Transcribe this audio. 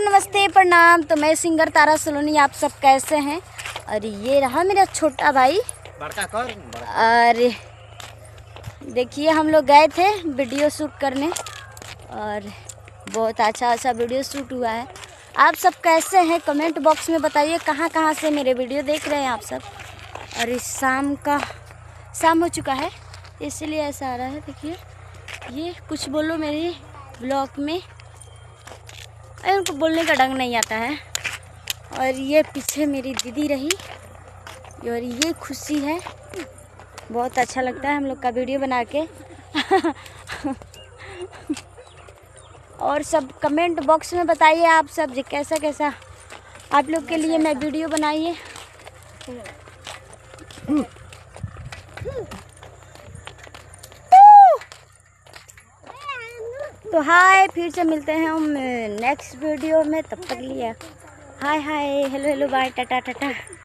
नमस्ते प्रणाम। तो मैं सिंगर तारा सलोनी, आप सब कैसे हैं। और ये रहा मेरा छोटा भाई। और देखिए हम लोग गए थे वीडियो शूट करने और बहुत अच्छा वीडियो शूट हुआ है। आप सब कैसे हैं कमेंट बॉक्स में बताइए, कहाँ कहाँ से मेरे वीडियो देख रहे हैं आप सब। और इस शाम हो चुका है इसलिए ऐसा आ रहा है। देखिए ये कुछ बोलो मेरे ब्लॉग में, उनको बोलने का ढंग नहीं आता है। और ये पीछे मेरी दीदी रही और ये खुशी है। बहुत अच्छा लगता है हम लोग का वीडियो बना के। और सब कमेंट बॉक्स में बताइए आप सब कैसा आप लोग के लिए मैं वीडियो बनाइए। तो हाय, फिर से मिलते हैं हम नेक्स्ट वीडियो में। तब तक लिए हाय हेलो बाय टाटा।